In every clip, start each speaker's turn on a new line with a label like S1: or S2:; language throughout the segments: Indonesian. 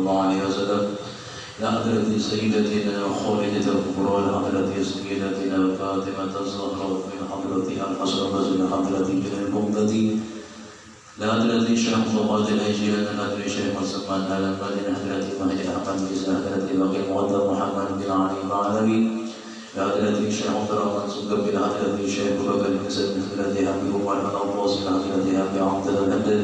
S1: الله عليه وسلم إلى حضرة سيدتنا خالدة الكبرى إلى حضرة سيدتنا فاطمة الزهراء من حضرة الحسن إلى حضرة جنة البغدادي إلى حضرة الشيخ فؤاد الهجيري إلى حضرة الشيخ مسلمان على إلى حضرة مهدي أحمد إلى حضرة بقي الموضى محمد بن علي العلوي إلى حضرة الشيخ عبد الرحمن سكر إلى حضرة الشيخ بكر بن سعد إلى حضرة أبي عمر بن عباس إلى حضرة أبي عبد الهدد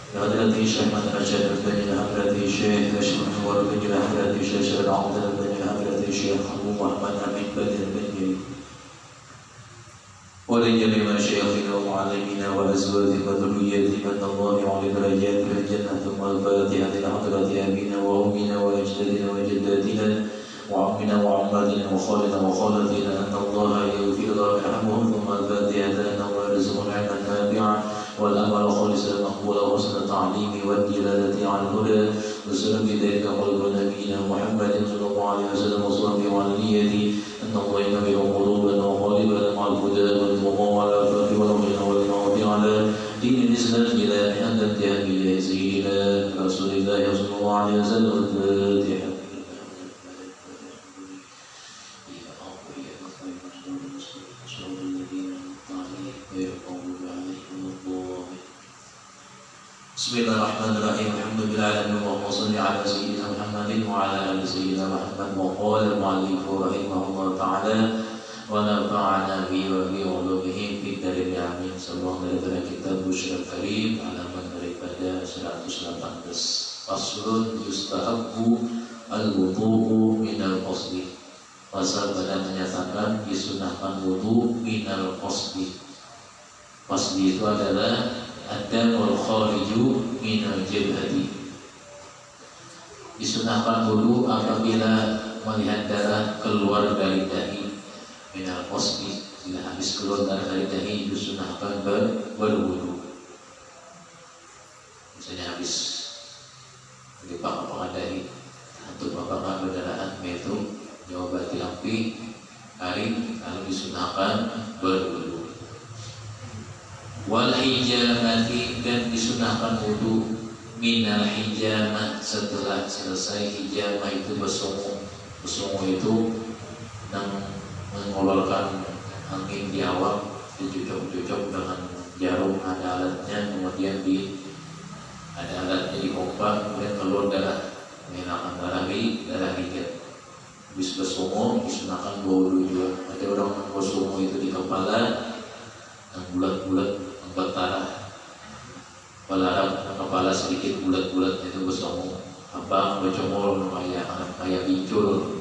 S1: إلى حضرة الشيخ محمد رشاد بن إلى حضرة الشيخ هاشم بن بن إلى حضرة الشيخ شهد عبد بن إلى حضرة الشيخ أبو محمد أمين بن ولجميع مشايخنا ومعلمينا وأزواجنا وذرياتنا من الله على درجات في الجنة ثم الفاتحة إلى حضرة أبينا وأمنا وأجدادنا وجداتنا وعمنا وعماتنا وخالنا وخالتنا أن الله يغفر لنا ويرحمهم ثم الفاتحة أنه يرزقنا علما نافعا والأمل خالصا مقبولا وحسن التعليم والدلالة على الهدى وسلم بذلك قلب نبينا محمد صلى الله عليه وسلم وصحبه وعلى نيته أن الله ينبئ قلوبنا وقالبنا مع الهدى والتقى على الفقر والغنى والموت على دين الإسلام إلى أن تنتهي إلى سيدنا رسول الله صلى الله عليه وسلم الفاتحة. Bismillahirrahmanirrahim. Alhamdulillahirabbil alamin wa shalli ala sayyidina Muhammadin wa ala ali sayyidina Muhammad wa qala al-mu'allif rahimahullah ta'ala wa nafa'ana bi wa bi ulumihi fid darin amin. Sallallahu alaihi wa kitab Busyra Karim halaman daripada 118. Faslun yustahabbu al-wudu'u minal qasdi. Pasal pada menyatakan disunahkan wudu minal qasdi. Qasdi itu adalah ad-damul khariju minal jabhati. Disunahkan wudu apabila melihat darah keluar dari dahi minal qasdi. Bila habis keluar dari dahi disunahkan berwudu. Misalnya habis dipakai dahi untuk apakah berdarahan itu diobati api hari lalu disunahkan berwudu. Wal hijamati, dan disunahkan wudu minal hijamah setelah selesai hijamah itu bersungu. Bersungu itu mengeluarkan angin di awak, dicocok dengan jarum, ada alatnya, kemudian ada alatnya dipompa, kemudian keluar darah, menghilangkan darah hijab. Habis bersungu disunahkan wudu juga. Ada orang bersungu itu di kepala yang bulat-bulat bertarah, kepala sedikit bulat-bulat itu bersongong apa bercongol kayak bincul.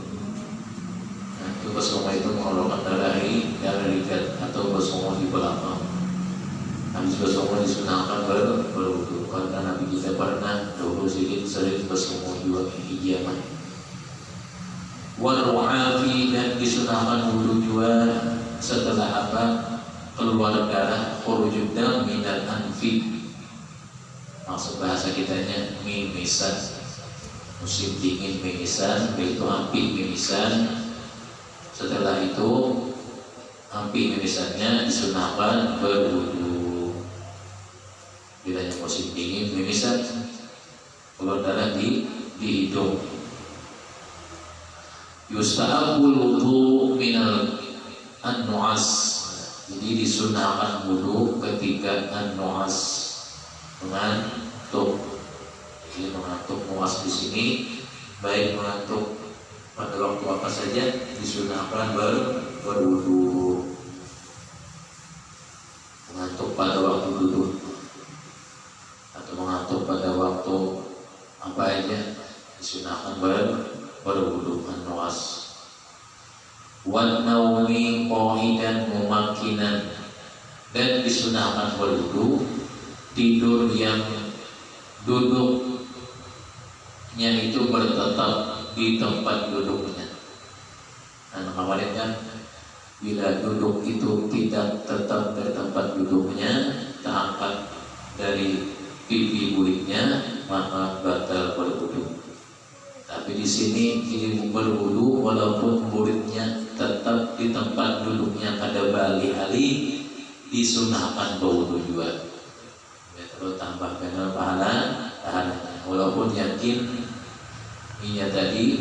S1: Nah, itu bersongong itu mengeluarkan darah rigat atau bersongong di belakang. Habis bersongong disunahkan berwudu karena Nabi kita pernah dahulu sedikit sering bersongong juga hijamah. Waru'afi, dan disunahkan wudu juga setelah apa? Keluar darah khurujud dam minal anfi. Maksud bahasa kitanya mimisan. Musim dingin mimisan, yaitu api mimisan. Setelah itu api mimisannya disunahkan berwudu. Bila musim dingin mimisan, keluar darah di hidung. Yustahabul wudu minal an-nu'as. Jadi disunahkan wudu ketika an-nu'as, mengantuk. Jadi mengantuk, nu'as di sini baik mengantuk pada waktu apa saja disunahkan berwudu. Mengantuk pada waktu duduk atau mengantuk pada waktu apa aja disunahkan berwudu an-nu'as. Wan naumi qa'idan mumakkinan, dan disunahkan berwudu tidur yang duduknya itu bertetap di tempat duduknya. Nah, kemarin kan bila duduk itu tidak tetap di tempat duduknya, terangkat dari pipi buliknya, maka batal berwudu. Tapi di sini ini berwudu walaupun muridnya tetap di tempat duduknya pada alih-alih, disunahkan berwudu juga. Ya, terus tambahkan pahalanya walaupun yakin minyak tadi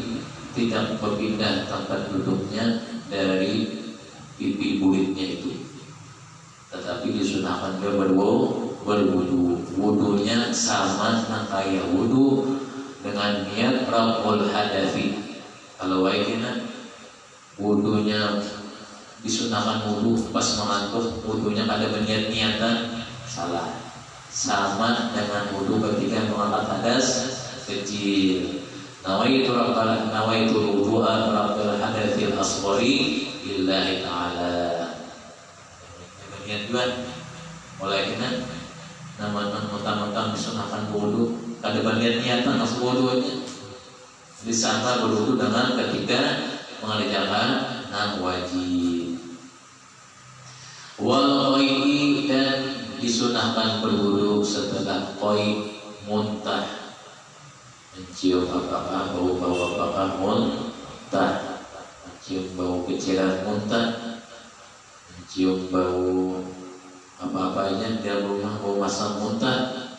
S1: tidak berpindah tempat duduknya dari pipi buritnya itu, tetapi disunahkan dia berwudu. Wudunya sama kayak wudu dengan niat raful hadafi. Kalau waikina wudunya disunahkan wudu pas mengantuk, wudunya ada niatan salah, sama dengan wudu ketika mengangkat hadas kecil. Nawaitu wudu'a rabbal hadatsil asghari lillahi ta'ala. Demikian juga oleh karena nama mentang-mentang disunahkan wudu ada niatan langsung wudunya. Disangka berwudu dengan ketika mengerjakan wajib. Wal qai'i, dan disunahkan berwudu setelah qai' muntah, mencium apakah bau-bau apakah muntah, mencium bau kecilan muntah, mencium bau apa-apanya di rumah, bau masak muntah,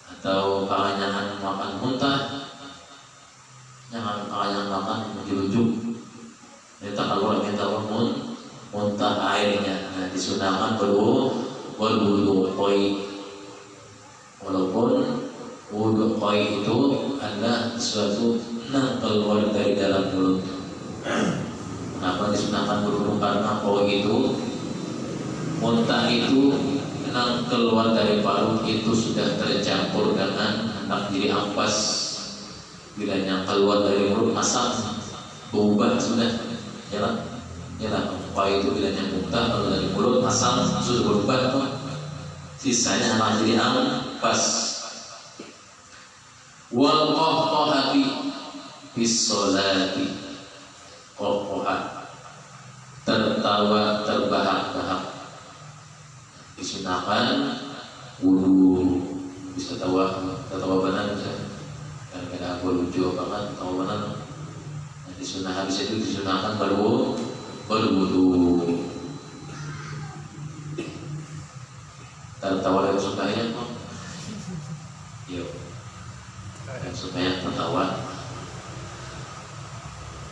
S1: atau keanyahan makan muntah. Jangan keanyahan makan merujuk. Kita kalau kita muntah airnya, disunahkan berwudu qai. Walaupun wudu qai itu adalah sesuatu yang keluar dari dalam mulut. Kenapa disunahkan berwudu? Karena qai itu muntah itu yang keluar dari paru itu sudah tercampur dengan hendak jadi ampas. Bila yang keluar dari mulut masak berubah sudah jalan. Qai itu bila yang muntah kalau dari mulut masak sudah berubah, sisanya hanya jadi ampas. Wal qahqahati bis sholati, qahqahah tertawa terbahak-bahak, disunahkan wudu. Bisa tawa benar bisa, dan kada aku lucu apa kan tawa benar. Disunah habis itu disunahkan berwudu. Tertawa dari supaya kok yuk dan supaya tertawa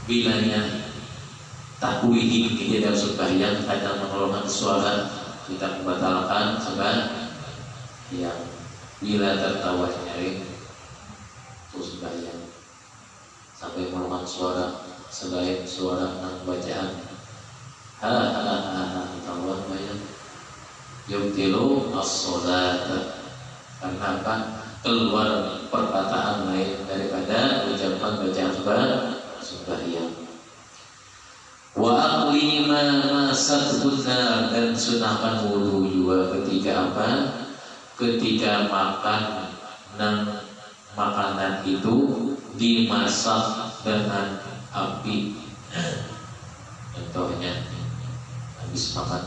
S1: bilanya takwihi dia dari supaya kadang mengeluarkan suara kita membatalkan sebab yang bila tertawa nyari terus bayang sampai mengeluarkan suara selain suara bacaan tertawa bayang yubtilu as-sholat. Karena apa? Keluar perkataan lain daripada ucapan bacaan sembahyang. Wa aqli ma masatuna, dan sunahkan wudu juga ketika apa? Ketika makan makanan itu dimasak dengan api. Contohnya habis makan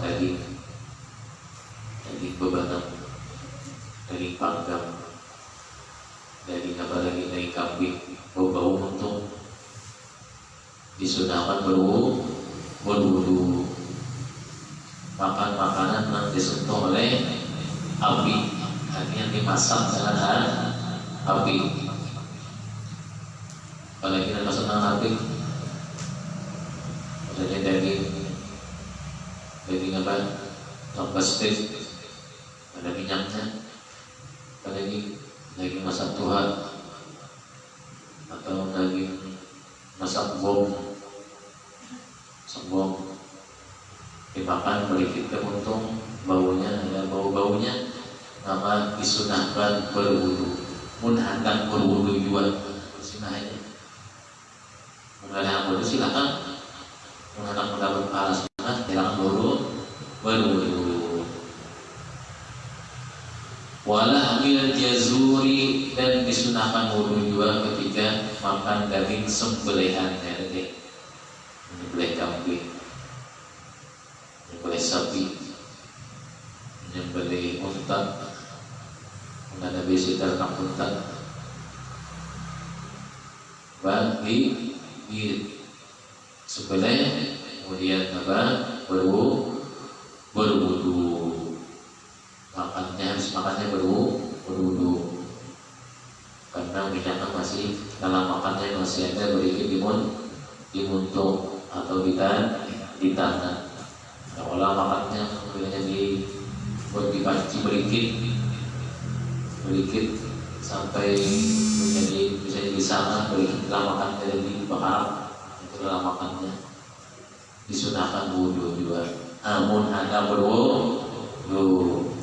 S1: daging bebanam, daging panggang, daging kambing, bau untung, disunahkan berwudu. Makan makanan yang disentuh oleh api, artinya dimasak dengan api. Apalagi dimasak dengan api, misalnya daging apa? Tambah steak, ada minyaknya, apalagi daging masak Tuhan atau daging masak bom dimakan berikut untung baunya ada bau-baunya, maka disunahkan berwudu. Mun hendak berwudu juga sunahnya. Mengenai wudu silakan, mengenai mendapat pahala sunah silakan berwudu. Walahmil jazuri, dan disunahkan wudu juga ketika makan daging sembelihan, menyembelih kambing, menyembelih sapi, menyembelih unta, mengenai besi ternak unta, bagi sembelih kemudian berwudu. Makannya habis makannya berwudu. Karena karena minyaknya masih dalam makannya masih ada berikut dimuntung atau di tangan. Nah, olah makannya kemudian dipanci berikut sampai bisa jadi sana berikut dalam makannya dan dibakar itu dalam makannya disunahkan wudu juga. Amun anda berwudu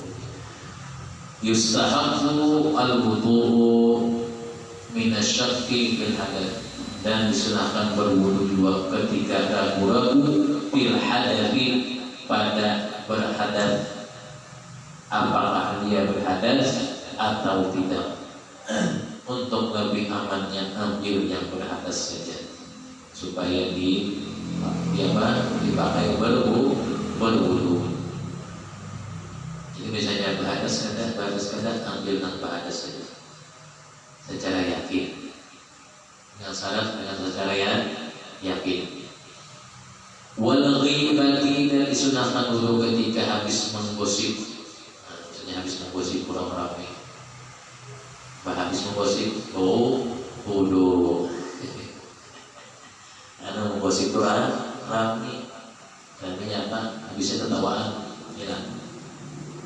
S1: yustahabbu al-wudu minasyakki bil hadath, dan disunahkan berwudu juga ketika ragu-ragu bil hadathi pada berhadas, apakah dia berhadas atau tidak. Untuk lebih amannya ambil yang berhadas saja supaya dipakai berwudu. Jadi misalnya berhadas kada ambil yang berhadas saja secara yakin, dengan syarat dengan secara yakin. Wal ghibati, dan disunahkan dulu ketika habis menggosip. Misalnya habis menggosip kurang ramai, habis menggosip wudu. Karena menggosip kurang ramai, namanya apa? Habisnya tertawaan, ya.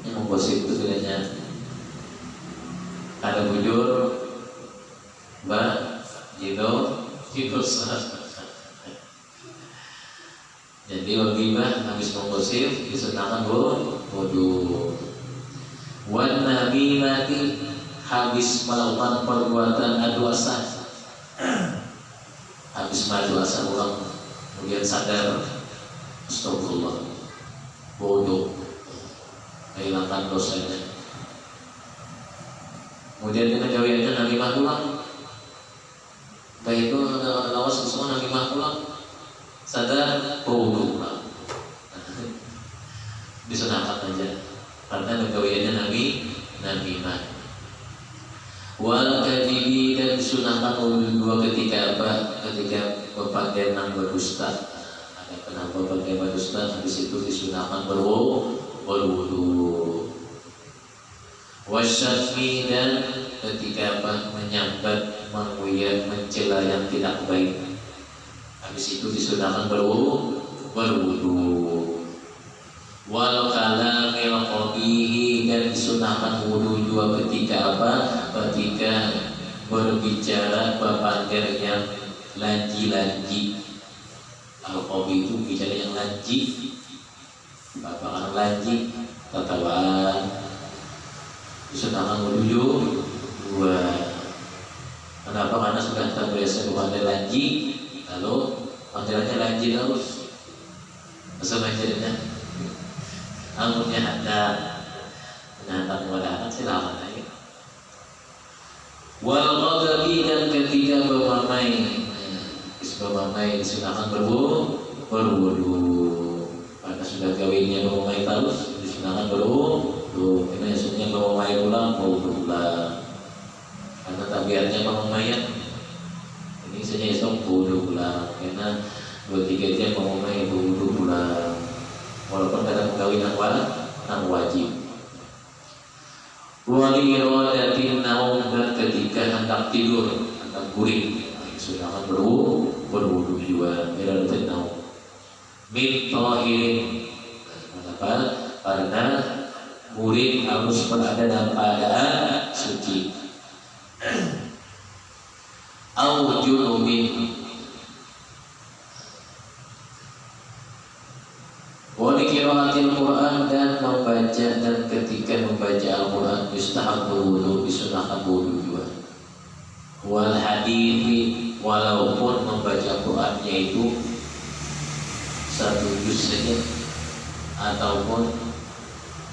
S1: Yang menggosip itu tidaknya ada bujur, jido sah. Jadi wajibah habis menggosip disunahkan wudu. Wan namimati, habis melakukan perbuatan adu asah, habis madu asah ulang kemudian sadar, astagfirullah, wudu, menghilangkan dosanya. Kemudian dengan jawiannya namimah ulang, baik itu lawas semua namimah ulang, sadar wudu ulang. Disunahkan aja karena gawiannya namimah. Wal kadibi, dan disunahkan wudu dua ketika apa? Ketika berpakaian yang berdusta. Ada kenapa pakai berdusta? Habis itu disunahkan berwudu. Wasyatmi, dan ketika apa? Menyambat, menguyak, mencela yang tidak baik. Habis itu disunahkan berwudu. Wal kalamil qabihi, dan disunahkan wudu dua ketika apa? Ketika berbicara berpakaian yang lanji. Al-qabi itu bicara yang lanji, bapakan lanji, tatawaan. Disunahkan wudu dua. Kenapa? Karena sudah terbiasa berpakaian lanji, lalu pakaiannya lanji terus. Sebenarnya amunnya ada menantang wadahan silakan aja. Wal ghadabi, dan ketika bermamai, disunahkan berwudu. Karena sudah kawinnya bermamai terus, disunahkan berwudu. Karena esoknya bermamai ulang, wudu ulang. Karena tabiatnya bermamai ini saja esok wudu ulang. Karena 2-3 jam bermamai wudu ulang. Walaupun kadang kawin yang wajib. Wali iradatin naum, dan ketika hendak tidur, hendak guring, sunahkan berwudu juga. Iradatin naum min tahirin. Kenapa? Karena guring harus berada dalam keadaan suci. Au junubin. Wali qiraatil Quran, dan membaca, dan ketika membaca Al-Quran yustahabbu wudu, disunahkan wudu juga. Wal hadithi, walaupun membaca Qurannya itu 1 juz saja ataupun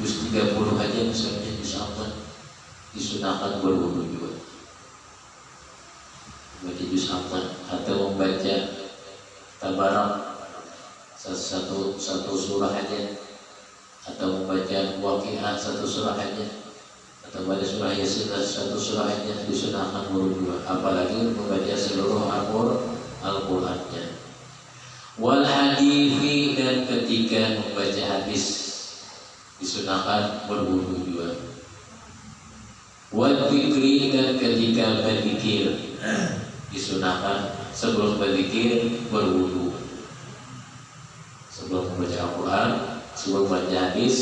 S1: juz 30 aja, misalnya juz 4, disunahkan berwudu juga. Membaca juz 4 atau membaca Tabarak satu surah aja, atau membaca Waqiah 1 surah aja, atau baca surah Yasin 1 surah aja, disunahkan wudu juga. Apalagi membaca seluruh Al-Qur'annya. Wal hadithi, dan ketika membaca hadis disunahkan berwudu juga. Wal dzikri, dan ketika ketika berzikir disunahkan sebelum berzikir berwudu, sebelum membaca Al-Quran, sebelum membaca hadis,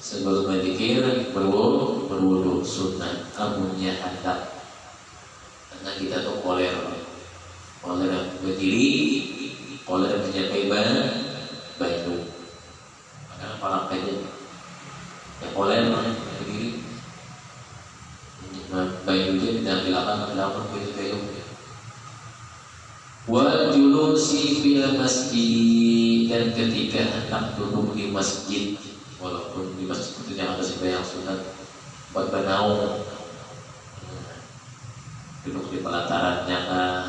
S1: sebelum berzikir berwudu sunnah. Amunnya hendak karena kita tuh koler yang berdiri, koler yang mencapai baju, karena palak aja ya koler berdiri baju dia tidak dilakukan baju. Wal julusi fil masjid, dan ketika hendak duduk di masjid, walaupun di masjid itu jangan ada sembahyang sunat, buat bernaung, duduk di pelatarannya kan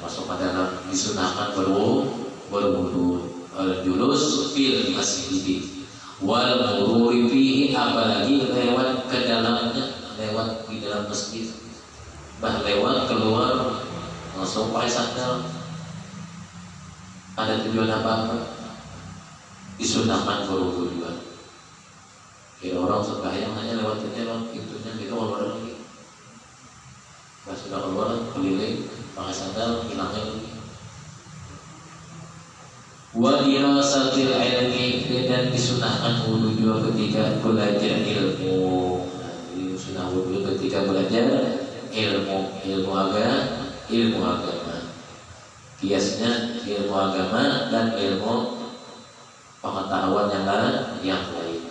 S1: masuk ke dalam disunahkan berwudu. Al julus fil masjid wal mururi fihi, apalagi lewat ke dalamnya, lewat di dalam masjid, lewat keluar langsung pakai sandal, ada tujuan apa-apa, disunahkan berwudu juga. Kira orang sembahyang hanya lewat pintunya gitu, keluar lagi, pas sudah keluar keliling pakai sandal, hilangnya lagi. Wa dirasatil ilmi, dan disunahkan wudu juga ketika belajar ilmu. Jadi sunah wudu ketika belajar ilmu agama. Kiasnya ilmu agama dan ilmu pengetahuan yang lain.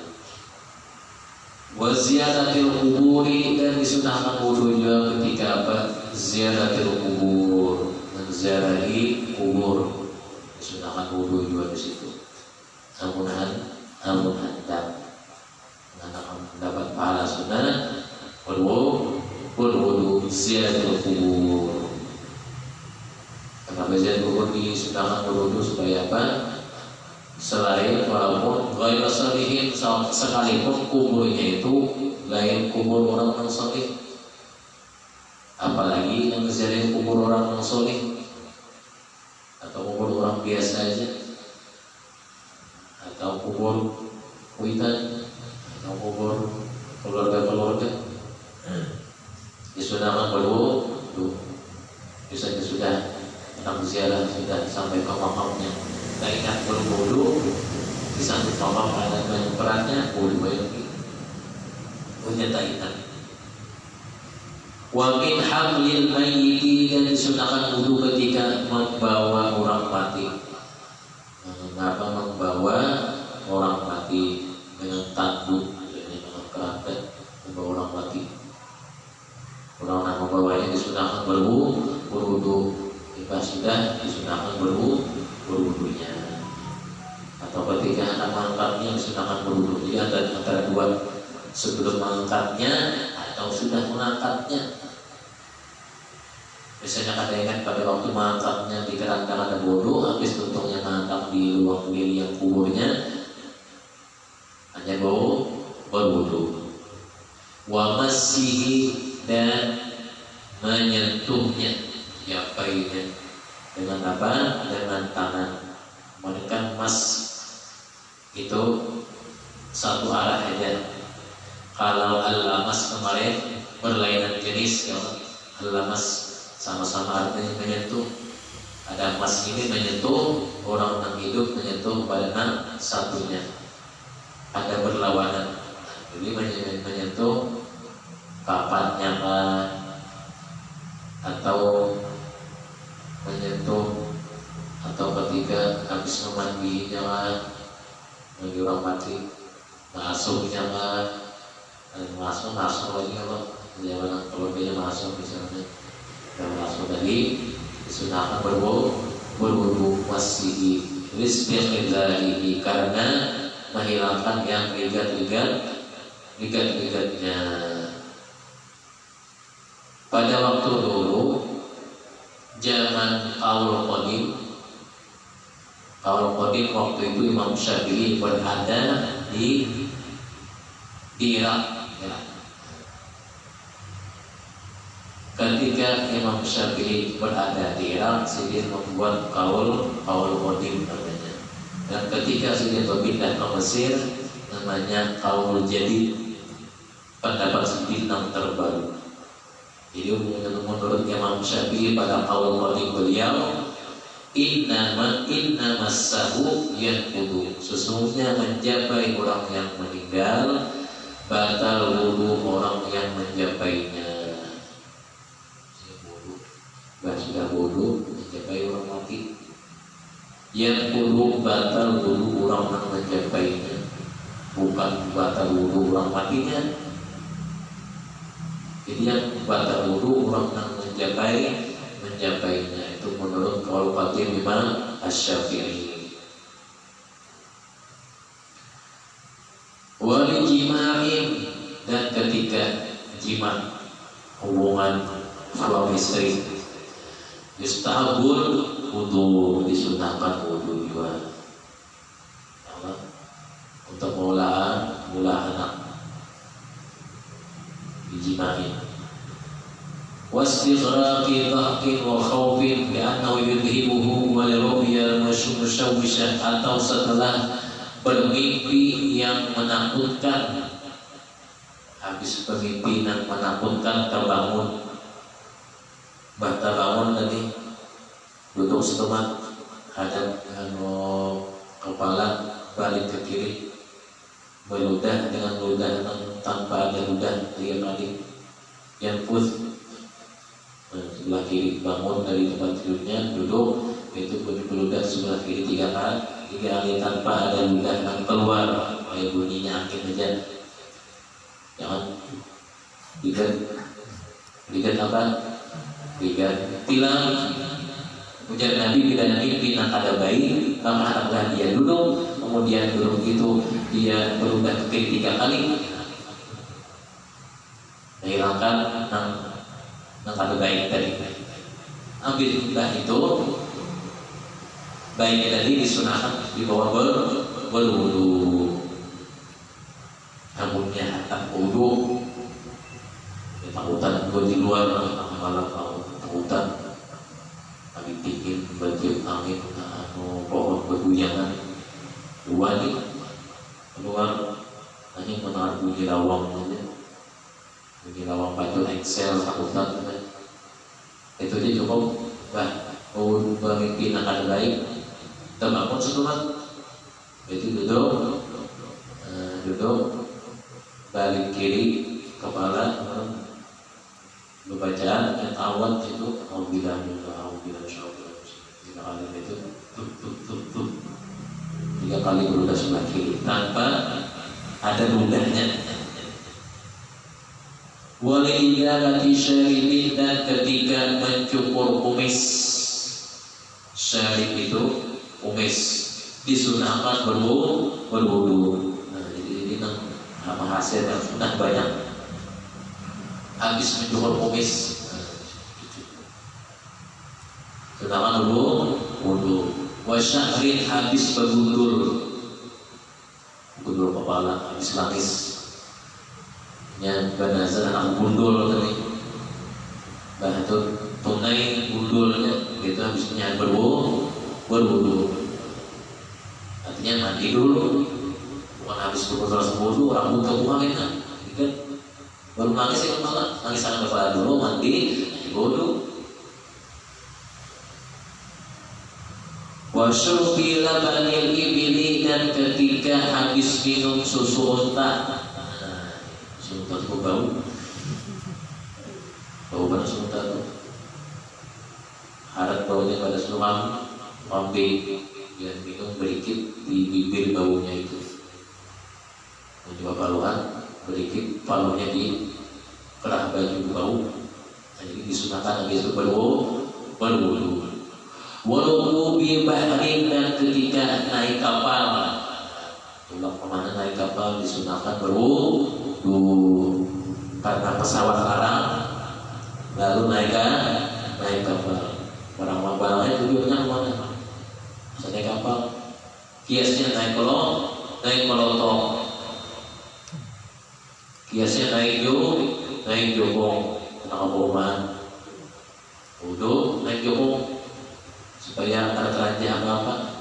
S1: Wa ziyaratil kuburi, dan disunahkan wudu juga ketika apa? Ziyaratil kubur, menziarahi kubur. Disunahkan wudu juga di situ. Namun hendak mendapat pahala sunnah berwudu ziyaratil kubur. Kenapa ziyaratil kubur disunahkan berwudu supaya apa? Selain walaupun ghairu shalihin, sekalipun kuburnya itu lain kubur orang saleh, apalagi yang ziarah kubur orang saleh atau kubur orang biasa aja, atau kubur kuitan, atau kubur keluarga, disunahkan berwudu. Misalnya sudah hendak ziarah, sudah sampai ke makamnya, tak ingat berwudu, di samping makam ada banyak perannya, wudu lagi, punya tak ingat. Wa min hamlil mayyiti, dan disunahkan wudu ketika membawa orang mati. Mengapa membawa orang mati dengan tanduk, dengan kerangka membawa orang mati? Orang yang membawanya disunahkan berwudu. Jika sudah disunahkan berwudunya. Atau ketika anak mengangkatnya disunahkan berwudu. Jadi antara dua, sebelum mengangkatnya atau sudah mengangkatnya. Biasanya ada ingat pada waktu mengangkatnya di kerangka ada wudu, habis tuntungnya mengangkat di ruang diri yang kuburnya hanya berwudu. Wa masihi, dan menyentuhnya, yapainya, dengan apa? Dengan tangan. Mereka mas itu satu arah aja. Kalau al-lamas kemarin berlainan jenis, ya. Al-lamas sama-sama artinya menyentuh. Ada mas ini menyentuh, orang yang hidup menyentuh pada satunya. Ada berlawanan. Jadi menyentuh kapannya atau menyentuh atau ketika habis memandinya bagi orang mati, masuknya masuk lagi kalau jangan kalau dia masuk misalnya. Dan langsung tadi disunahkan berwudu masih rizqi, karena menghilangkan yang ligat-ligatnya. Pada waktu dulu zaman qaul qadim waktu itu Imam Syafi'i berada di Irak, ya. Ketika Imam Syafi'i berada di Irak, dia membuat qaul qadim namanya. Dan ketika dia berpindah ke Mesir, namanya qaul jadid, pendapat yang terbaru. Jadi menurut Imam Syafi'i pada qaul qadim beliau, inna massahu yanqudu, sesungguhnya menjapai orang yang meninggal batal wudu orang yang menjapainya. Sudah wudu menjapai orang mati, yanqudu batal wudu orang yang menjapainya, bukan batal wudu orang matinya. Jadi yang batal wudu orang yang menjapainya itu menurut qaul qadim Imam Asy-Syafi'i. Wal jima'in, dan ketika jima, hubungan suami istri, yustahabul wudu, disunahkan wudu juga untuk mula anak dijima'i. Wastighraqi dhahkin wa khawfin li'annahu yudhibuhu wa liru'ya al-mushawwishah, atau setelah bermimpi yang menakutkan, habis bermimpi yang menakutkan terbangun, bangun tadi duduk setemat, hadap kepala balik ke kiri, meludah dengan ludah tanpa ada ludah, adik yang sebelah kiri, bangun dari tempat tidurnya, duduk, itu berludah sebelah kiri 3 kali tanpa ada ludah yang keluar, kayak bunyinya angin aja. Jangan lihat apa? Lihat tilang. Ujar Nabi, bila mimpi nak ada bayi, maka hendaklah dia duduk, kemudian duduk itu dia berubah ke kiri 3 kali, menghilangkan nang ada bayi tadi. Ambillah itu bayi tadi disunahkan dibawa berwudu. Namunnya tak wudu, takutan gue di luar malam takutan. Kami bikin banjir angin, pohon berguyangan, dua nih keluar, hanya menaruh bunyi lawang saja, bunyi lawang batu Excel takutan, itu aja cukup. Mau bermimpi nak ada baik, terbangun setelah itu duduk, balik kiri kepala, bacaan yang awal itu auzubillahi itu 3 kali berudah sebelah kiri tanpa ada ludahnya. Walidalati syaribin, dan ketika mencukur kumis, syarib itu kumis, disunahkan berwudu. Nah, jadi ini nama hasil yang sudah banyak. Habis mencukur kumis, sedangkan wudu. Wasyahrin, habis bergundul kepala, habis langis. Yang jenazah anak gundul tadi, itu tunai gundulnya, gitu habisnya berwudu. Artinya mandi dulu, bukan habis berwudu wudu rambut kebuang kan, baru nangis ya kepala, nangis anak kepala dulu, mandi wudu. Wasyurbi labanil ibili, dan ketika habis minum susu unta. Susu unta itu bau mana susu unta itu? Harap baunya pada seluruh lambe, yang minum berikit di bibir baunya itu. Mencoba paluan, berikit palunya di kerah baju bau. Jadi disunahkan habis itu berwudu. Walau bi bahrin, dan ketika naik kapal, pulang kemana naik kapal disunahkan berwudu, karena pesawat larang, lalu naik kapal. Barang-barangnya tujuannya kemana? Naik kapal, kiasnya naik kolotong, kiasnya naik jokong, kenapa boman, wudu naik jokong supaya terkeranjang apa-apa.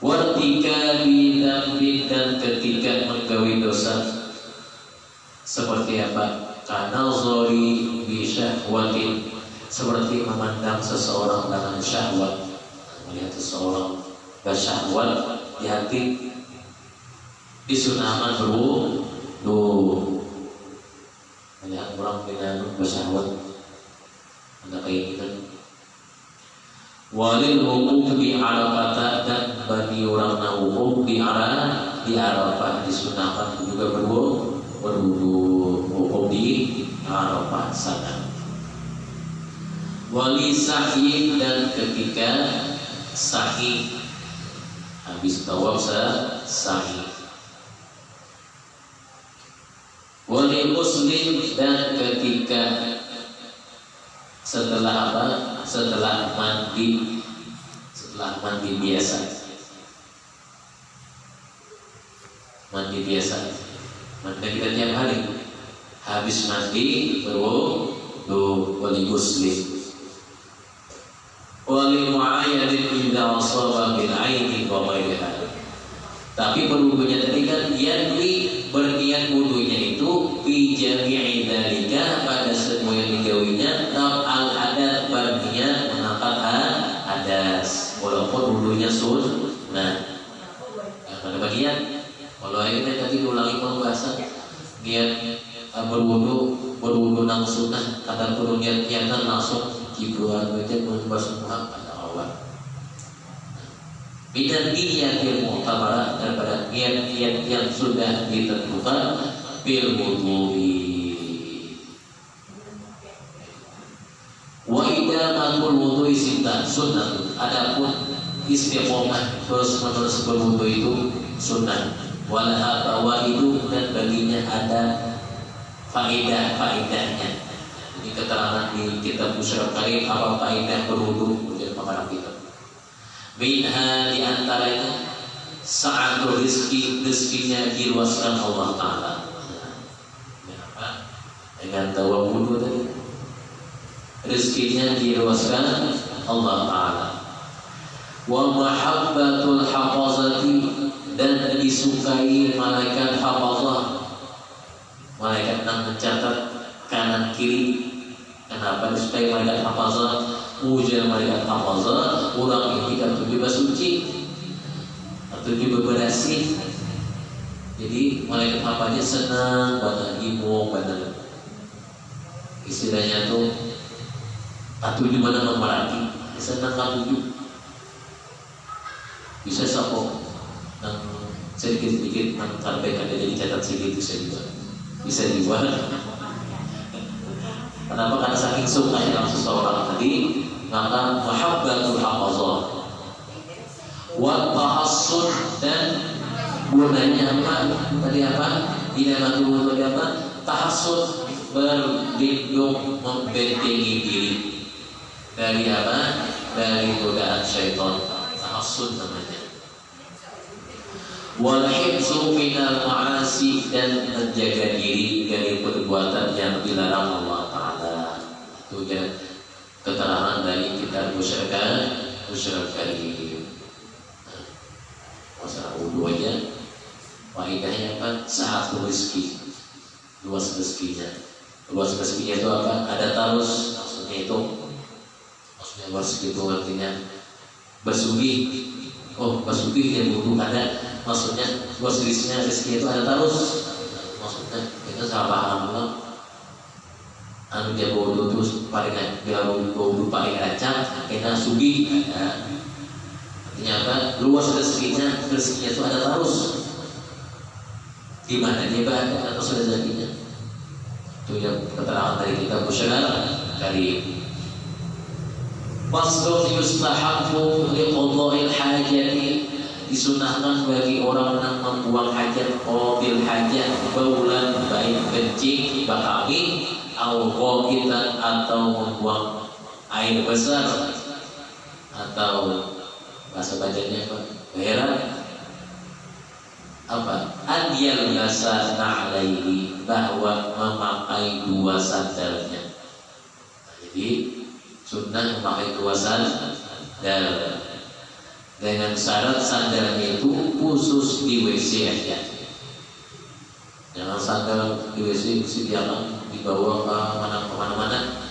S1: Wartika bidambin, dan ketika menggawi dosa, seperti apa? kanazori bi syahwatin, seperti memandang seseorang dengan syahwat. Melihat seseorang bersyahwat di hati, disunahkan berwudu. Melihat orang dengan bersyahwat, ada keinginan. Walil wukuf di Arafah, dan bagi orang yang wukuf di Arafah disunahkan juga berwudu wukuf di Arafah sana. Wali sa'i, dan ketika sa'i, habis tawaf sa'i. Wali muslim, dan ketika setelah apa? Setelah mandi biasa. Mandi biasa. Mandi kita tiap hari. Habis mandi berwudu. Wali muslim. Wali mu'ayyadin idza asaba bil aini wa ghairiha. Tapi berwudunya tadi kan yanwi, berniat wudunya itu fi jami'i dzalika, pada semua yang digawinya al hadas, berniat mengangkat hadas walaupun wudunya sunnah. Yang ada bagian kalau akhirnya tadi ulangi pembahasan niat berwudu nang sunnah, kata turun niatnya langsung jibuan baca bahasa Muhammad awal. Bidan niyatil mu'tabarah, daripada niat-niat yang sudah ditentukan bil wudu'i. Wa idamatul wudu'i sintan sunnah. Adapun istiqomah terus menerus berwudu itu sunnah. Walaha fawaidu, dan baginya ada faedah-faedahnya. Ini keterangan di kitab Musyarah Karim apa faedah berwudu menjadi pengarang kita. Minha, di antaranya sa'atul rizkinya diluaskan Allah Ta'ala. Kenapa? Dengan tawaf wudu tadi, rizkinya diluaskan Allah Ta'ala. Wa mahabbatul hafazati, dan disukai malaikat hafazah, malaikat yang mencatat kanan kiri. Kenapa disukai malaikat hafazah? Ujar malaikat hafazah, orang ini kan tujuh bersuci atau tujuh berbersih. Jadi malaikat hafazah senang pada ibu pada istilahnya tuh tujuh mana memerati, senang tujuh. Bisa sokong yang sedikit-sedikit menyampaikan, jadi catat sedikit bisa dibuat. Kenapa? Karena saking sukanya seseorang tadi, maka mahabbatul hafazah wa tahassud, dan gunanya apa? Tadi apa? Idamatul wudu tadi apa? Tahassud, berlindung, membentengi diri dari apa? Dari godaan syaitan. Tahassud namanya. Wal hifzu minal ma'asi, dan menjaga diri dari perbuatan yang dilarang Allah Ta'ala. Itu ya keterangan dari kitab Musyarah Karim. Masalah wudu aja, faedahnya apa? Sa'atul rizki, luas rezekinya. Luas rezekinya itu apa? Ada tarus, maksudnya luas itu artinya bersugih. Oh, bersugih dan wudu ada, maksudnya luas rezeki itu ada tarus. Maksudnya kita salah paham lah. Anu dia wudu terus paling dia wudu paling rancang, kita sugi. Artinya apa? Luas rezekinya itu ada tarus. Di mana dia berada atas rezekinya? Itu yang keterangan dari kitab Musyarah Karim. Fasdul yustahabu liqadha'il hajati, disunahkan bagi orang yang membuang hajat, qabil hajat, baulan, baik kencing, bakami, al-gha'itan, atau membuang air besar, atau bahasa bacanya apa? Berak. Apa? Adyal lasa na'alaihi, bahwa memakai dua sandalnya. Jadi sunnah memakai dua sandal dengan syarat sandalnya itu khusus di WC aja. Jangan sandal di WC disediakan dibawa kemana-mana.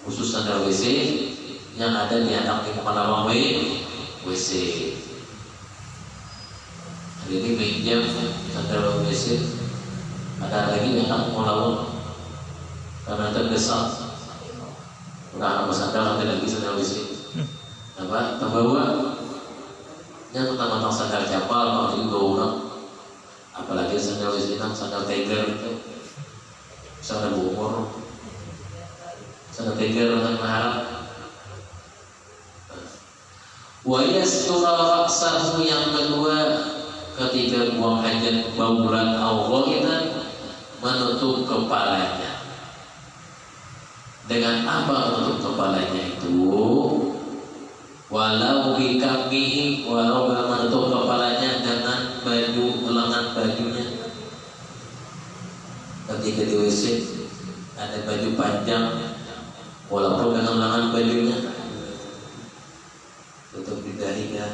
S1: Khusus sandal WC yang ada di anak di kemana WC. Jadi pinjam sandal WC. Ada lagi yang tak mau lawan karena terdesak. Udah apa sandal ada lagi sandal WC. Apa? Terbawa. Yang tentang sandal capal kalau jadi dua orang. Apalagi sandal WC sandal tiger itu. Sandal bumur. Sandal tiger dengan mahal. Wa yastura ra'sahu, yang kedua ketika buang hajat baulan Allah itu menutup kepalanya. Dengan apa menutup kepalanya itu? Walau bikamihi, walau menutup kepalanya dengan baju lengan bajunya. Ketika di WC ada baju panjang, walaupun dengan lengan bajunya tutup di dahinya,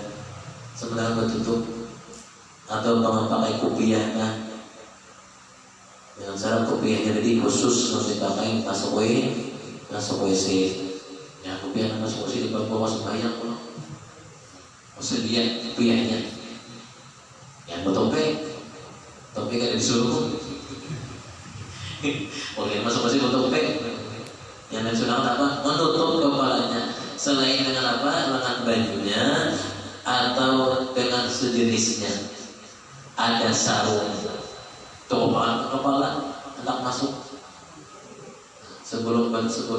S1: sebenarnya bertutup atau pakai kopiahnya. Dengan syarat kopiahnya jadi khusus harus dipakai masuk WC. Ya kopiah masuk WC dibawa sembahyang pun. Maksud dia kopiahnya. Yang bertopeng kan disuruh. Oke, masuk WC bertopeng. Yang sunnah apa? Menutup kepalanya. Selain dengan apa? Lengan bajunya atau dengan sejenisnya. Ada sarung. Tumpahan ke kepala, hendak masuk. Sebelum masuk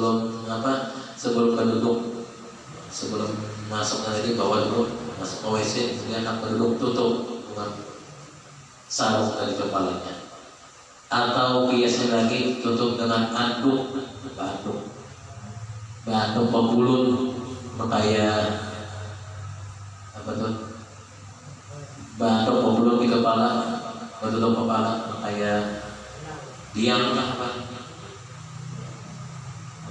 S1: tadi bawa dulu masuk ke WC, dia hendak berduduk tutup dengan sarung dari kepalanya. Atau biasanya lagi tutup dengan anduk pembulun, kayak apa tuh? Banduk pembulun di kepala, tutup kepala, kayak diam apa?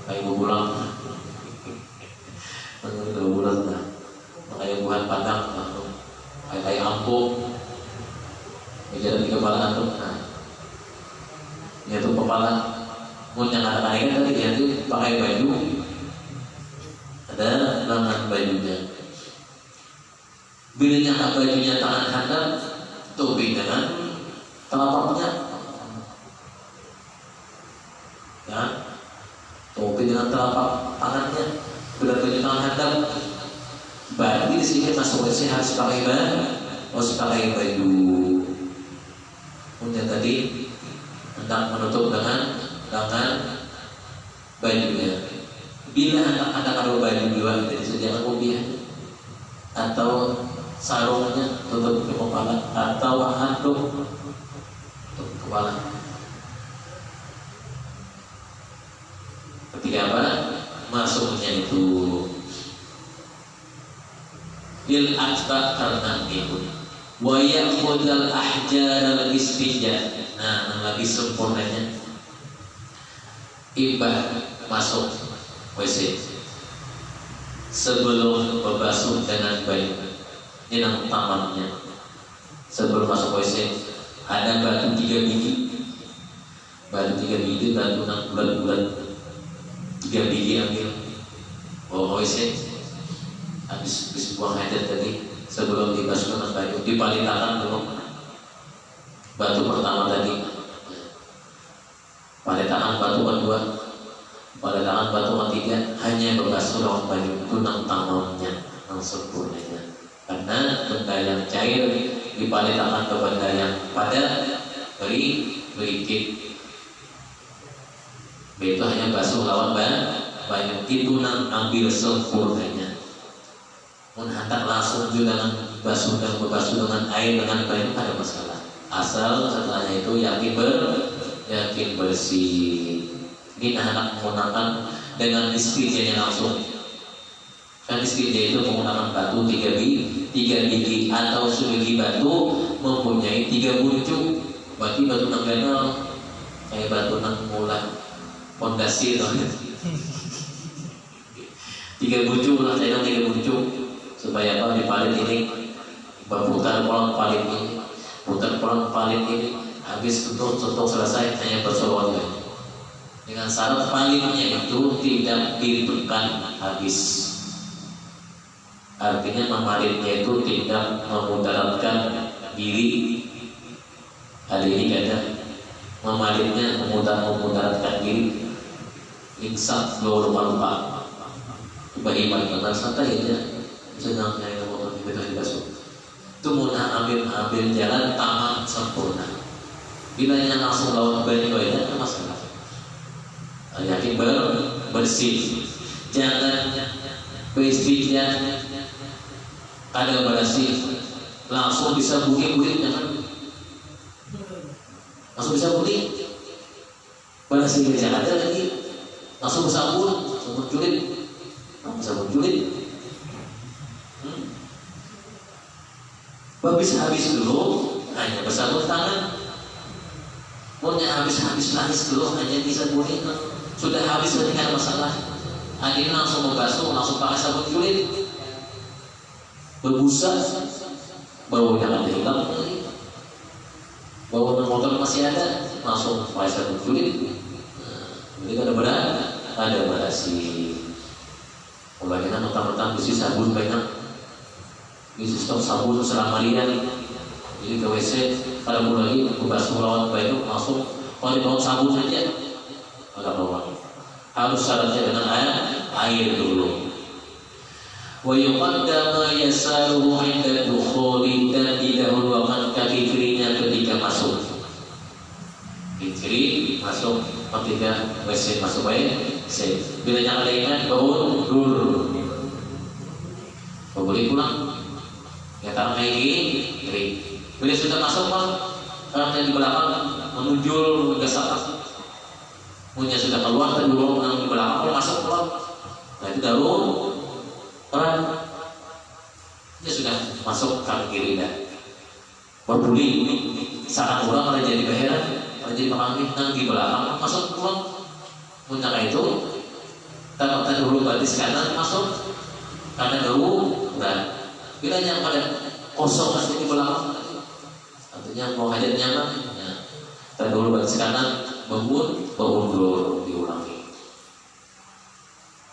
S1: Kayak bulan, kayak bulan padang, kayak ampung, menjadi di kepala antum. Nah, yaitu kepala. Mun yang ada kain tadi yaitu pakai baju, ada lengan bajunya. Bila bajunya tangan hadap, topi dengan telapaknya, ya, topi dengan telapak tangannya. Bila baju tangan hadap, berarti di sini masuk WC harus pakai baju. Kemudian tadi hendak menutup dengan lengan bajunya. Bila ada kalau baju dua jadi sediakan kopiah atau sarungnya tutup ke kepala atau handuk tutup kepala. Ketika apa? Masuknya itu lil asbab karena itu wa ya'khudul ahjar al istijah. Nah, yang lagi sempurnanya ibah masuk WC sebelum membasuh dengan baik. Ini yang tamannya. Sebelum masuk WC ada batu 3 biji. Batu 3 biji, batu 6 bulan-bulan 3 biji ambil bawa WC. Habis buang hajat tadi sebelum dibasuh dengan baju dipalitakan dulu. Batu pertama tadi, palitakan batu kedua, palitakan batu ketiga, hanya berbasuh dengan baju itu nang tamamnya, nang sempurnanya. Karena benda yang cair dipalitakan ke benda yang padat, berikit. Itu hanya basuh lawan baju itu nang ambil sempurnanya. Menghantar langsung juga dengan basuh dan berbasuh dengan air dengan baju ada masalah. Asal setelahnya itu yakin bersih. Ini anak menggunakan dengan istijanya langsung. Kan istijah itu menggunakan batu 3 biji atau sebiji batu mempunyai 3 buncung. Berarti batu nang renal kayak batu nang mula pondasi itu. 3 buncung lah, saya 3 buncung supaya apa dipalit ini berputar pola palit ini. Putar pulang paling ini habis tutup selesai hanya bersolawat lagi. Dengan syarat palingnya itu tidak ditekan habis. Artinya memalingnya itu tidak memudaratkan diri. Ada ini kata memalingnya memudaratkan diri. Insaf lupa. Bagaimana benar santai aja. Senang saya motor betul dibasuh. Itu mudah ambil jalan taman sempurna. Bila yang langsung lawan banyak masalah. Yakin bersih. Jangan pastinya ada bersih langsung bisa bunyi jangan. Langsung bisa bunyi. Bersih jangan ada lagi. Langsung sabun julid. Sabun julid. Habis dulu hanya bersabun tangan. Pokoknya habis nangis dulu hanya disabuni. Sudah habis dengan masalah. Akhirnya langsung membasuh, langsung pakai sabun julid. Berbusa, baunya ada hilang. Bau motor masih ada, langsung pakai sabun julid. Jadi ada berasi. Bagaimana mentang-mentang besi sabun banyak. Di sistem sabun selama lihat. Jadi ke WC pada mulai membasuh lawan baik langsung kalau dibawa sabun saja agak bawah. Harus syaratnya dengan air dulu. Wa yuqaddama yasaruhu 'inda dukhuli, dan didahulukan kaki kirinya ketika masuk. Kiri masuk ketika WC masuk WC. Bila yang ada ingat bangun dulu. Boleh pulang. Ya taruh kiri. Bila sudah masuk orang yang di belakang menunjul ke atas. Punya sudah keluar dan dulu yang di belakang masuk keluar. Nah itu daun orang dia sudah masuk kaki kiri dah. Berbuli saat orang ada jadi beheran, ada jadi penganggih yang di belakang masuk keluar. Punya itu kita dulu batis kanan masuk karena daun dan bila yang pada kosong masih di belakang, artinya mau hajat nyaman. Kita dulu batis kanan bangun dulu diulangi.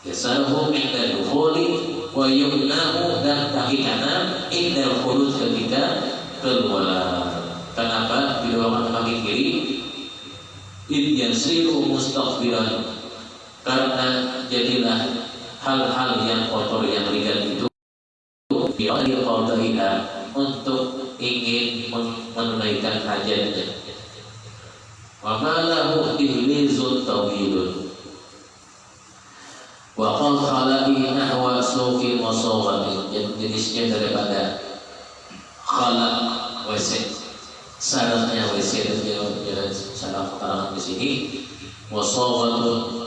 S1: Yasaruhu inda dukhuli wa yumnahu, dan kaki kanan inda khuruj ketika keluar. Kenapa didoakan kaki kiri? In yasiru mustaqbilan, karena jadilah hal-hal yang kotor yang ringan itu bi'adil qadaiha, untuk ingin menunaikan hajatnya. Wa ma lahu ihlizun tawilun wa qal khala'i nahwa suqi masawati, jenisnya daripada khala WC, syaratnya WC dan jalan salah keterangan di sini. Wasawatun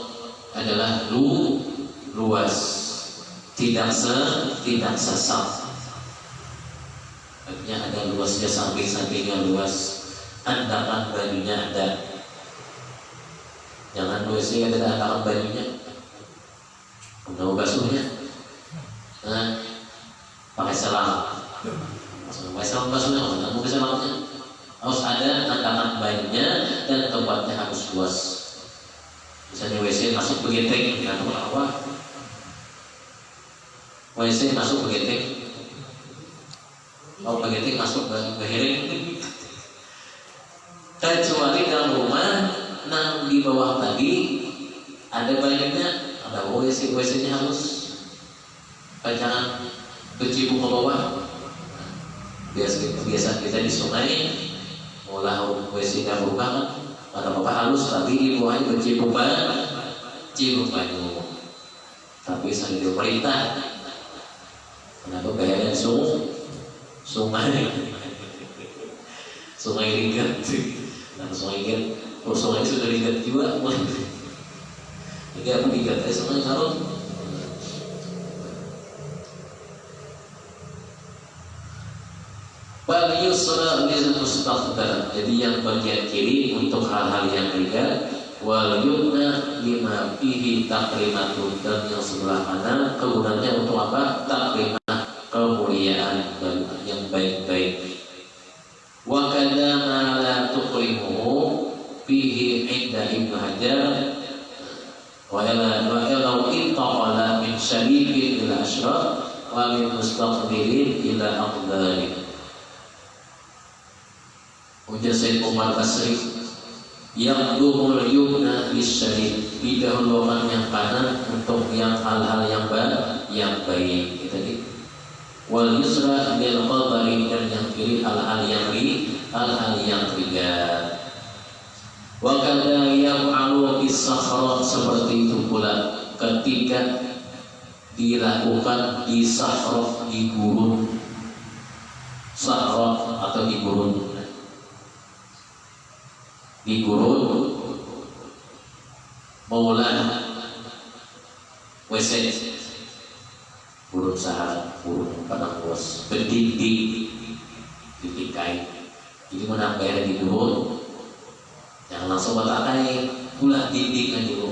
S1: adalah luas, tidak sesat. Artinya ada luasnya, samping-sampingnya luas, andakan bajunya ada. Jangan WC ada andakan bajunya, mau basuhnya, pakai selang, basuhnya, mau pakai selangnya. Harus ada andakan bajunya dan tempatnya harus luas. Misalnya WC masuk begitu, dengan apa? WC masuk begitu. Kalau begitu masuk behiring. Kecuali dalam rumah nang di bawah tadi ada banyaknya, ada WC-nya harus. Jangan kecipu ke bawah. Biasa kita di sungai, mulai WC dalam rumah ada apa halus, tapi di bawahnya kecipu banyu. Tapi sambil perintah, kenapa bayarnya sungai ringan. Nah, sungai ringan, sungai ini sudah ringan juga. Jadi apa ringan? Sungai karun. Bal yusra lil mustaqbal. Jadi yang bagian kiri untuk hal-hal yang ringan, wal yumna lima fihi takrimatun, dan yang sebelah kanan kegunaannya untuk apa? Takrimah, kemuliaan dan yang baik-baik. Wa fihi inda Ibnu Hajar wa law intaqala min syarikin ila asyraf wa min mustaqbilin ila aqdari. Ujar Sayyid Umar Basri, yang dumul yumna bisyarif, didahulukan yang kanan untuk yang hal-hal yang baik gitu. Wal yusra bil qadari, dan yang kiri hal-hal yang ringan. Wa kadza yaf'alu bis-sakhra, seperti itu pula ketika dilakukan di sahrah, di gurun. Sahrah atau di gurun. Di gurun maulah WC, gurun sahara, gurun padang luas, berdinding, ditingkai. Jadi menambah di gurun, jangan langsung batakai, pula dinding dulu.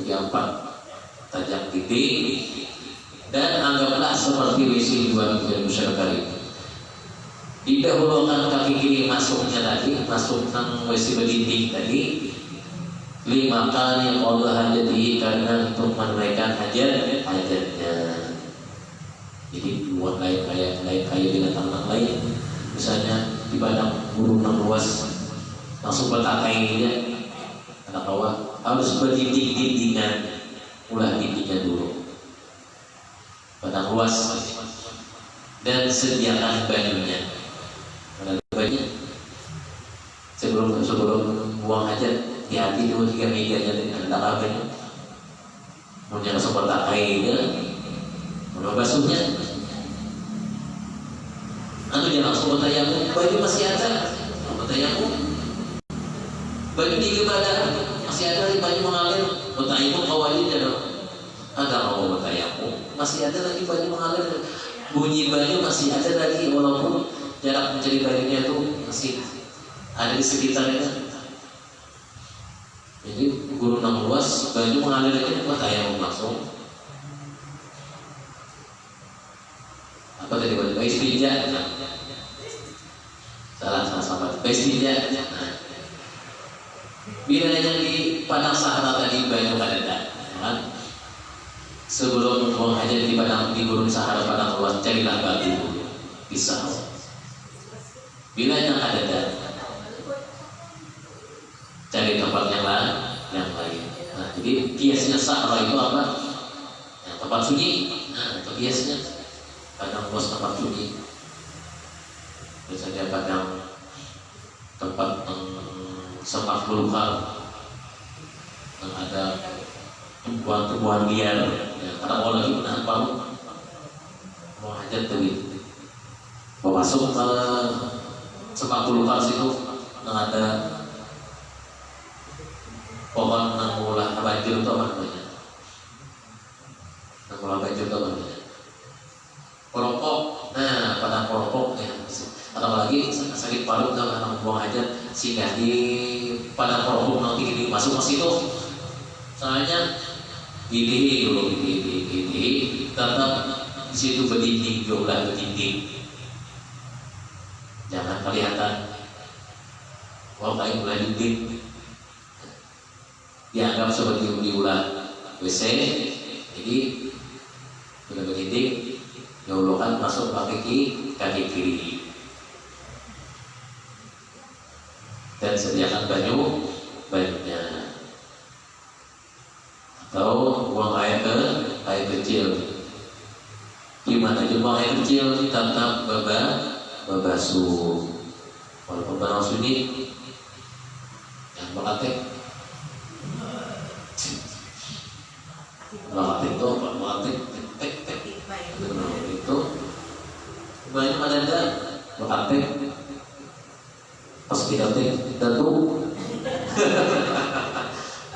S1: Segi 4 tajam dinding, dan anggaplah seperti WC 2 meter masyarakat. Didahulukan kaki kiri masuknya tadi, masuk nang WC berdinding tadi, 5 kali Allah hajati, karena untuk menunaikan hajatnya. Jadi buat kayak binatang lain, misalnya di padang gurun yang luas, langsung batakai dia, anak bawah harus berdinding-dindingan, ulah dindingnya dulu, padang luas, dan sediakan banyunya. Sebelum buang hajat, hati-hati dulu 3 mejanya dengan takabnya. Mau sempat takainya, mau basuhnya, atau jangan langsung bertayamu. Baju masih ada, bertayamu. Baju digebadan masih ada, baju mengalir, bertayamu kawali jangan. Ada mau bertayamu, masih ada lagi baju mengalir. Bunyi baju masih ada lagi, walaupun jarak mencari bajunya itu masih ada di sekitarnya. Jadi gurun yang luas, baju mengalir aja, buat tayamum langsung. Apa tadi baju? Istinja. Salah sahabat. Istinja. Nah, bila yang di padang sahara tadi baju kadada, kan? Sebelum buang hajat di padang, di gurun sahara padang luas, carilah batu dulu, pisau. Bila yang kadada, cari tempat yang lain. Nah, jadi kiasnya sahara itu apa? Yang tempat sunyi. Nah, itu kiasnya padang luas tempat sunyi. Misalnya padang tempat semak belukar, yang ada tumbuhan-tumbuhan liar. Ya, karena mau lagi menahan bau, mau hajat tuh. Mau masuk ke semak belukar situ, yang ada pohon nanggula banjir itu apa namanya? Nanggula banjir itu apa namanya? Porokok. Nah, pada porokok ya. Atau lagi sakit paru kalau anak buang hajat, singgah di pada porokok nanti ini masuk ke situ. Soalnya gini dulu, gini, tetap di situ berdinding, jauhlah berdinding. Jangan kelihatan. Kalau kayak mulai dinding, dianggap seperti diulah WC. Jadi sudah berdinding, jauhkan masuk kaki kiri, dan sediakan bajunya. Atau buang air kecil. Gimana aja buang air kecil tetap berbasuh. Walaupun barang sunyi, yang berlatih. Berlatih itu apa? Berlatih itu banyak ada berlatih. Pas kita tentu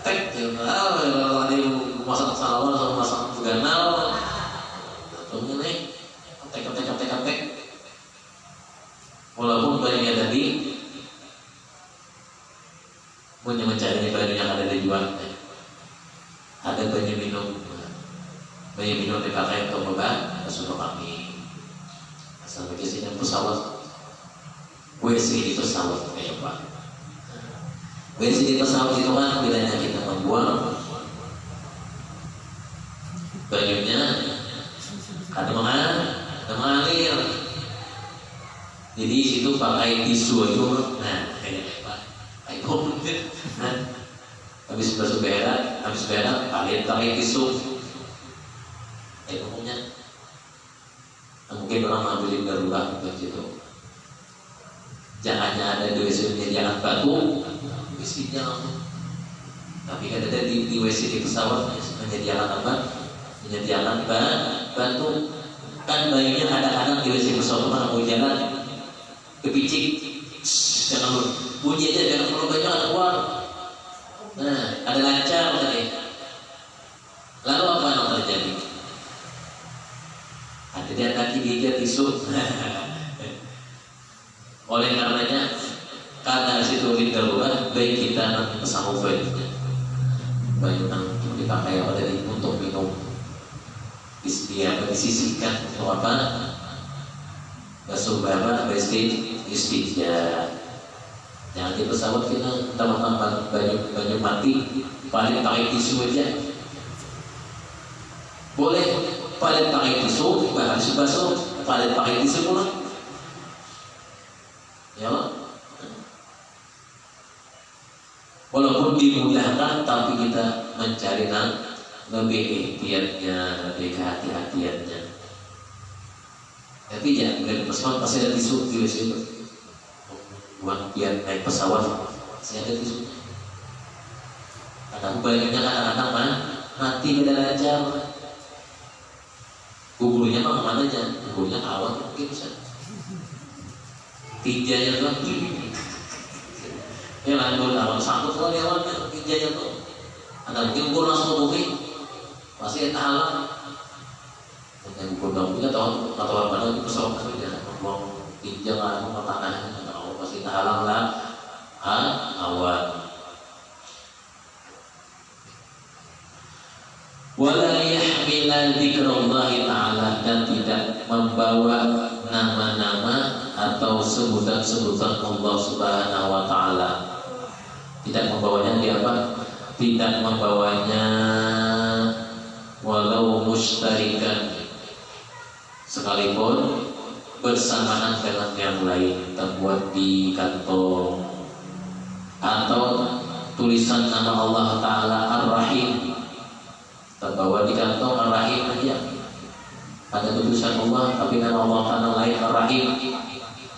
S1: tek kalau ada masak salawat atau masak ganal, tentunya nih tek. Walaupun bajunya tadi punya mencari baju yang ada dijual, ada baju minum dipakai untuk basuh kami. Asal biasanya pesawat WC di pesawat kayak apa? WC di pesawat itu kan bedanya kita membuang bajunya atau mengalir. Jadi situ pakai tisu itu, nah kayak pakai nah, habis berak pakai tisu. Umumnya mungkin orang ambil darurat begitu. Jangan ada di WC menyediakan batu, WC-nya langsung. Tapi kan ada di WC di pesawat menyediakan apa? Menyediakan batu. Kan bayinya kadang-kadang di WC pesawat orang mau jalan kepicik, jangan bunyi aja, jangan perlu banyak keluar. Nah, ada lancar tadi. Lalu apa yang terjadi? Ada dia kaki dia tisu. Oleh karenanya, karena situ darurat, baik kita nanti pesawat baju yang dipakai apa tadi untuk minum, disisihkan atau apa? Basuh bara, istijah. Jangan di pesawat kita tambah baju mati, paling pakai tisu aja. Boleh, paling pakai tisu, harus basuh, paling pakai tisu pula. Ya, walaupun dimudahkan, tapi kita mencari yang lebih ikhtiarnya, lebih kehati-hatiannya. Tapi ya, dari pesawat pasti ada tisu di WC. Buat biar naik pesawat, saya ada tisu. Karena bayinya kadang-kadang mati beda lancar. Gugurunya mah kemana aja? Gugurunya awal mungkin bisa. Tinjanya tuh, ya lanjut awal sangkut kalau dia awalnya tinjanya tuh. Ada mungkin gugur langsung bumi, pasti tahan. Yang gugur punya tahu atau mana itu pesawat saja, membuang tinja lah, mau tanahnya, kalau pasti tahan lah, awal. Wala yahmila dzikrallahi ta'ala, dan tidak membawa nama-nama atau sebutan-sebutan Allah Subhanahu wa ta'ala. Tidak membawanya di apa? Tidak membawanya walau mustarikan, sekalipun bersamaan dengan yang lain, terbuat di kantong atau tulisan nama Allah Ta'ala Ar-Rahim, terbawa di kantong Ar-Rahim aja. Ada tulisan Allah tapi nama Allah Ta'ala lain Ar-Rahim,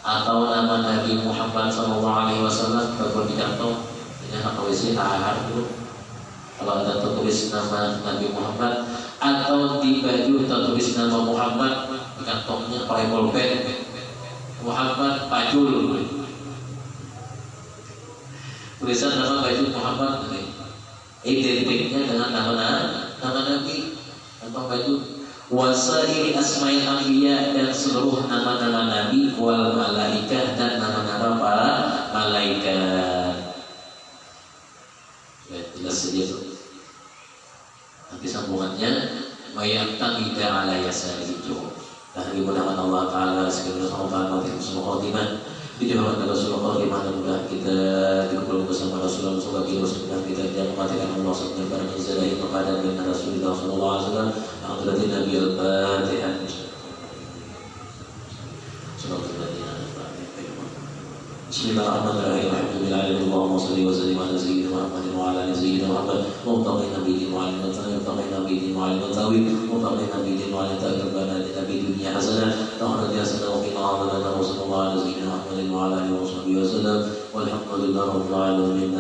S1: atau nama Nabi Muhammad SAW terbawa di kantong. Ini anak WC ahar dulu. Kalau ada tertulis nama Nabi Muhammad, atau di baju tertulis nama Muhammad, di kantongnya pakai pulpen Muhammad Pajul, tulisan nama baju Muhammad, identiknya dengan nama Nabi, kantong baju. Wasairi asma'il anbiya, dan seluruh nama-nama Nabi, wal malaikah, dan nama-nama para malaikat. Jelas saja tuh. Nanti sambungannya mayatang ida ala yasari itu. Dan dimudahkan Allah Ta'ala segala sesuatu semua khotimah. Dijauhkan Rasulullah khotimah, dan mudah kita dikumpulkan bersama Rasulullah sebagai kita dan mematikan Allah subhanahu wa ta'ala izalahi kepada dengan Rasulullah sallallahu alaihi wasallam. Alhamdulillah Nabi al-Fatihah. Bismillahirrahmanirrahim. Alhamdulillahirabbil alamin. Allahumma shalli wa sallim ala sayyidina Muhammadin wa ala ali sayyidina Muhammad. Muttaqin nabiyyin wa ala muttaqin nabiyyin wa ala tawil. Muttaqin nabiyyin wa ala taqabbal nabi dunya hasanah wa akhirati hasanah wa qina adzabannar. Sallallahu ala sayyidina Muhammadin wa ala alihi wa sahbihi wasallam. Walhamdulillahirabbil alamin.